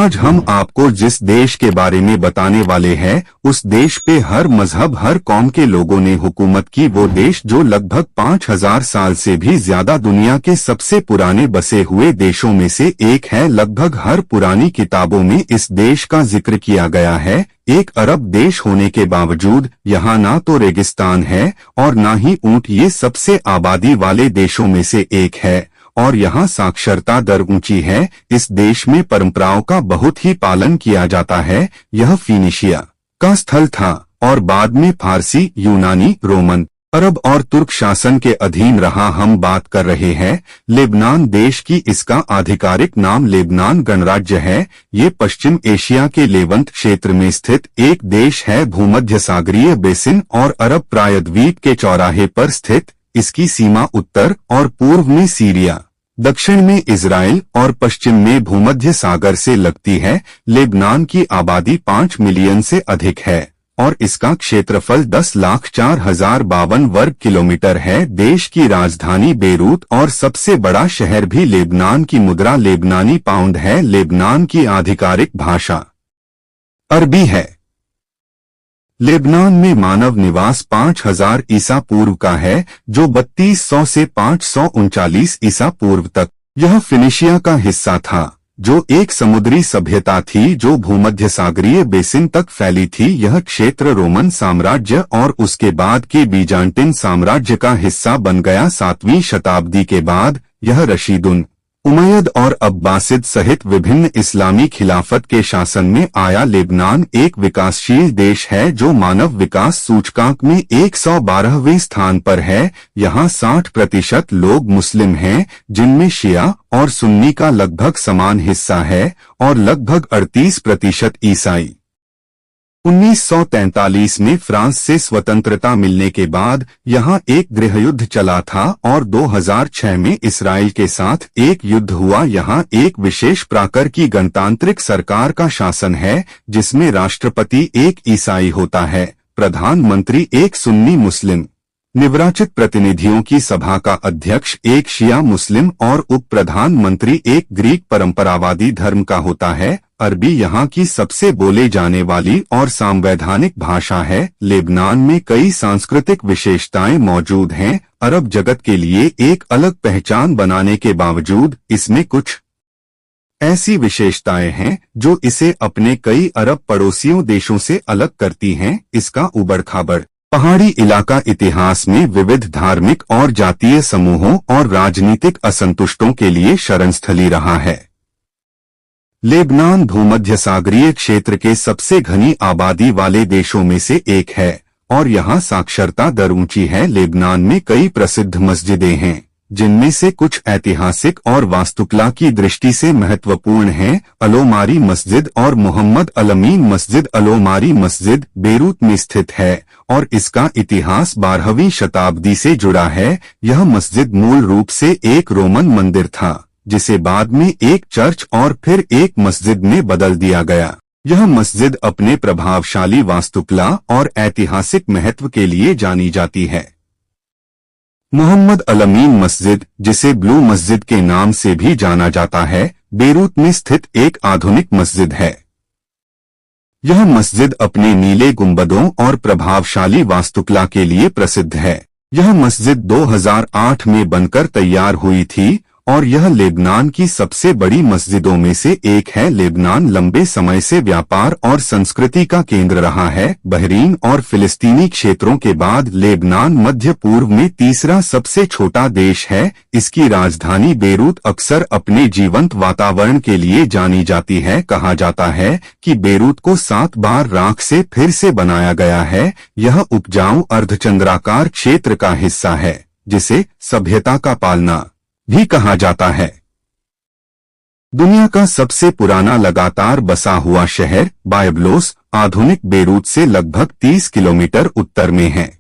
आज हम आपको जिस देश के बारे में बताने वाले हैं, उस देश पे हर मजहब हर कौम के लोगों ने हुकूमत की। वो देश जो लगभग 5000 साल से भी ज्यादा दुनिया के सबसे पुराने बसे हुए देशों में से एक है। लगभग हर पुरानी किताबों में इस देश का जिक्र किया गया है। एक अरब देश होने के बावजूद यहाँ ना तो रेगिस्तान है और ना ही ऊंट। ये सबसे आबादी वाले देशों में से एक है और यहाँ साक्षरता दर ऊंची है। इस देश में परंपराओं का बहुत ही पालन किया जाता है। यह फिनिशिया का स्थल था और बाद में फारसी, यूनानी, रोमन, अरब और तुर्क शासन के अधीन रहा। हम बात कर रहे हैं लेबनान देश की। इसका आधिकारिक नाम लेबनान गणराज्य है। ये पश्चिम एशिया के लेवंत क्षेत्र में स्थित एक देश है। भूमध्य सागरीय बेसिन और अरब प्रायद्वीप के चौराहे पर स्थित। इसकी सीमा उत्तर और पूर्व में सीरिया, दक्षिण में इजराइल और पश्चिम में भूमध्य सागर से लगती है। लेबनान की आबादी 5 मिलियन से अधिक है और इसका क्षेत्रफल 10,04,052 वर्ग किलोमीटर है। देश की राजधानी बेरूत और सबसे बड़ा शहर भी लेबनान की मुद्रा लेबनानी पाउंड है। लेबनान की आधिकारिक भाषा अरबी है। लेबनान में मानव निवास 5000 ईसा पूर्व का है, जो 3200 से 539 ईसा पूर्व तक यह फिनिशिया का हिस्सा था, जो एक समुद्री सभ्यता थी जो भूमध्य सागरीय बेसिन तक फैली थी। यह क्षेत्र रोमन साम्राज्य और उसके बाद के बीजान्टिन साम्राज्य का हिस्सा बन गया। 7वीं शताब्दी के बाद यह रशीदुन, उमैयद और अब्बासिद सहित विभिन्न इस्लामी खिलाफत के शासन में आया। लेबनान एक विकासशील देश है जो मानव विकास सूचकांक में 112वें स्थान पर है। यहाँ 60% लोग मुस्लिम हैं, जिनमें शिया और सुन्नी का लगभग समान हिस्सा है और लगभग 38% ईसाई। 1943 में फ्रांस से स्वतंत्रता मिलने के बाद यहाँ एक गृहयुद्ध चला था और 2006 में इसराइल के साथ एक युद्ध हुआ। यहाँ एक विशेष प्रकार की गणतांत्रिक सरकार का शासन है, जिसमें राष्ट्रपति एक ईसाई होता है, प्रधानमंत्री एक सुन्नी मुस्लिम, निर्वाचित प्रतिनिधियों की सभा का अध्यक्ष एक शिया मुस्लिम और उप प्रधानमंत्री एक ग्रीक परंपरावादी धर्म का होता है। अरबी यहाँ की सबसे बोले जाने वाली और संवैधानिक भाषा है। लेबनान में कई सांस्कृतिक विशेषताएं मौजूद हैं। अरब जगत के लिए एक अलग पहचान बनाने के बावजूद इसमें कुछ ऐसी विशेषताएं हैं जो इसे अपने कई अरब पड़ोसियों देशों से अलग करती हैं। इसका उबड़-खाबड़ पहाड़ी इलाका इतिहास में विविध धार्मिक और जातीय समूहों और राजनीतिक असंतुष्टों के लिए शरणस्थली रहा है। लेबनान भूमध्य सागरीय क्षेत्र के सबसे घनी आबादी वाले देशों में से एक है और यहाँ साक्षरता दर ऊंची है। लेबनान में कई प्रसिद्ध मस्जिदें हैं, जिनमें से कुछ ऐतिहासिक और वास्तुकला की दृष्टि से महत्वपूर्ण हैं। अलोमारी मस्जिद और मोहम्मद अल-अमीन मस्जिद। अलोमारी मस्जिद बेरूत में स्थित है और इसका इतिहास 12वीं शताब्दी से जुड़ा है। यह मस्जिद मूल रूप से एक रोमन मंदिर था, जिसे बाद में एक चर्च और फिर एक मस्जिद में बदल दिया गया। यह मस्जिद अपने प्रभावशाली वास्तुकला और ऐतिहासिक महत्व के लिए जानी जाती है। मोहम्मद अल-अमीन मस्जिद, जिसे ब्लू मस्जिद के नाम से भी जाना जाता है, बेरूत में स्थित एक आधुनिक मस्जिद है। यह मस्जिद अपने नीले गुंबदों और प्रभावशाली वास्तुकला के लिए प्रसिद्ध है। यह मस्जिद 2008 में बनकर तैयार हुई थी और यह लेबनान की सबसे बड़ी मस्जिदों में से एक है। लेबनान लंबे समय से व्यापार और संस्कृति का केंद्र रहा है। बहरीन और फिलिस्तीनी क्षेत्रों के बाद लेबनान मध्य पूर्व में तीसरा सबसे छोटा देश है। इसकी राजधानी बेरूत अक्सर अपने जीवंत वातावरण के लिए जानी जाती है। कहा जाता है कि बेरूत को 7 बार राख से फिर से बनाया गया है। यह उपजाऊ अर्धचंद्राकार क्षेत्र का हिस्सा है, जिसे सभ्यता का पालना भी कहा जाता है। दुनिया का सबसे पुराना लगातार बसा हुआ शहर बायबलोस आधुनिक बेरूत से लगभग 30 किलोमीटर उत्तर में है।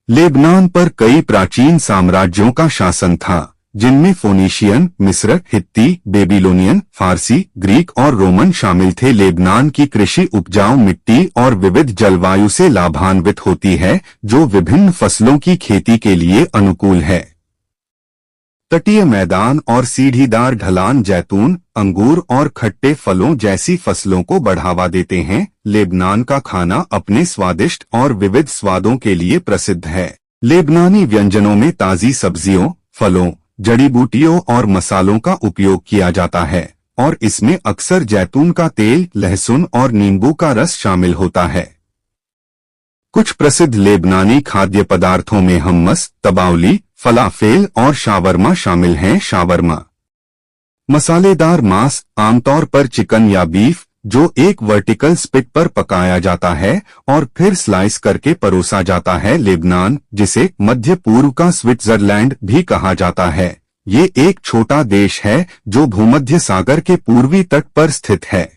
लेबनान पर कई प्राचीन साम्राज्यों का शासन था, जिनमें फोनीशियन, मिस्र, हित्ती, बेबीलोनियन, फारसी, ग्रीक और रोमन शामिल थे। लेबनान की कृषि उपजाऊ मिट्टी और विविध जलवायु से लाभान्वित होती है, जो विभिन्न फसलों की खेती के लिए अनुकूल है। तटीय मैदान और सीढ़ीदार ढलान जैतून, अंगूर और खट्टे फलों जैसी फसलों को बढ़ावा देते हैं। लेबनान का खाना अपने स्वादिष्ट और विविध स्वादों के लिए प्रसिद्ध है। लेबनानी व्यंजनों में ताजी सब्जियों, फलों, जड़ी बूटियों और मसालों का उपयोग किया जाता है और इसमें अक्सर जैतून का तेल, लहसुन और नींबू का रस शामिल होता है। कुछ प्रसिद्ध लेबनानी खाद्य पदार्थों में हम्मस, तबाउली, फलाफेल और शावरमा शामिल हैं। शावरमा मसालेदार मांस, आमतौर पर चिकन या बीफ, जो एक वर्टिकल स्पिट पर पकाया जाता है और फिर स्लाइस करके परोसा जाता है। लेबनान, जिसे मध्य पूर्व का स्विट्जरलैंड भी कहा जाता है, ये एक छोटा देश है जो भूमध्य सागर के पूर्वी तट पर स्थित है।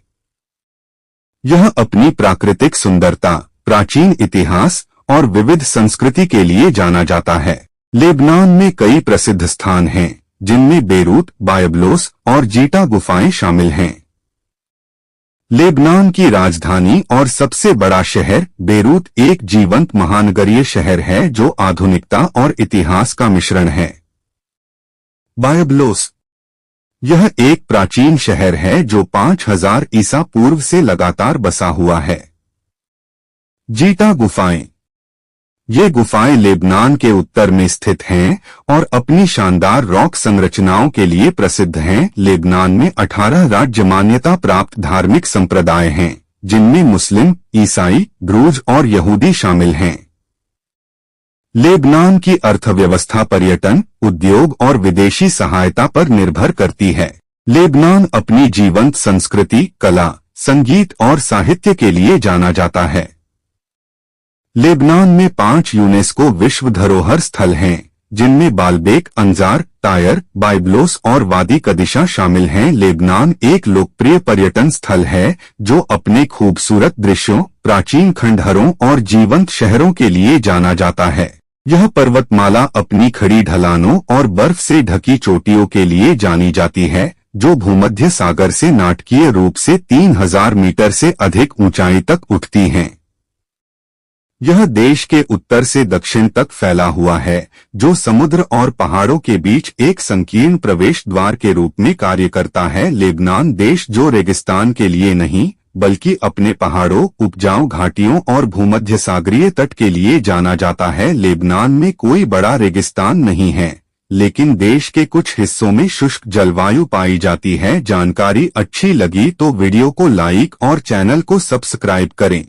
यह अपनी प्राकृतिक सुंदरता, प्राचीन इतिहास और विविध संस्कृति के लिए जाना जाता है। लेबनान में कई प्रसिद्ध स्थान हैं, जिनमें बेरूत, बायबलोस और जीटा गुफाएं शामिल हैं। लेबनान की राजधानी और सबसे बड़ा शहर बेरूत एक जीवंत महानगरीय शहर है जो आधुनिकता और इतिहास का मिश्रण है। बायबलोस यह एक प्राचीन शहर है जो 5000 ईसा पूर्व से लगातार बसा हुआ है। जीटा गुफाएं ये गुफाएं लेबनान के उत्तर में स्थित हैं और अपनी शानदार रॉक संरचनाओं के लिए प्रसिद्ध हैं। लेबनान में 18 राज्य मान्यता प्राप्त धार्मिक संप्रदाय हैं, जिनमें मुस्लिम, ईसाई, द्रूज और यहूदी शामिल हैं। लेबनान की अर्थव्यवस्था पर्यटन, उद्योग और विदेशी सहायता पर निर्भर करती है। लेबनान अपनी जीवंत संस्कृति, कला, संगीत और साहित्य के लिए जाना जाता है। लेबनान में 5 यूनेस्को विश्व धरोहर स्थल हैं, जिनमें बालबेक, अंजार, टायर, बायबलोस और वादी कदिशा शामिल हैं। लेबनान एक लोकप्रिय पर्यटन स्थल है जो अपने खूबसूरत दृश्यों, प्राचीन खंडहरों और जीवंत शहरों के लिए जाना जाता है। यह पर्वतमाला अपनी खड़ी ढलानों और बर्फ से ढकी चोटियों के लिए जानी जाती है, जो भूमध्य सागर से नाटकीय रूप से 3000 मीटर से अधिक ऊंचाई तक उठती हैं। यह देश के उत्तर से दक्षिण तक फैला हुआ है, जो समुद्र और पहाड़ों के बीच एक संकीर्ण प्रवेश द्वार के रूप में कार्य करता है। लेबनान देश जो रेगिस्तान के लिए नहीं, बल्कि अपने पहाड़ों, उपजाऊ घाटियों और भूमध्य सागरीय तट के लिए जाना जाता है। लेबनान में कोई बड़ा रेगिस्तान नहीं है, लेकिन देश के कुछ हिस्सों में शुष्क जलवायु पाई जाती है। जानकारी अच्छी लगी तो वीडियो को लाइक और चैनल को सब्सक्राइब करें।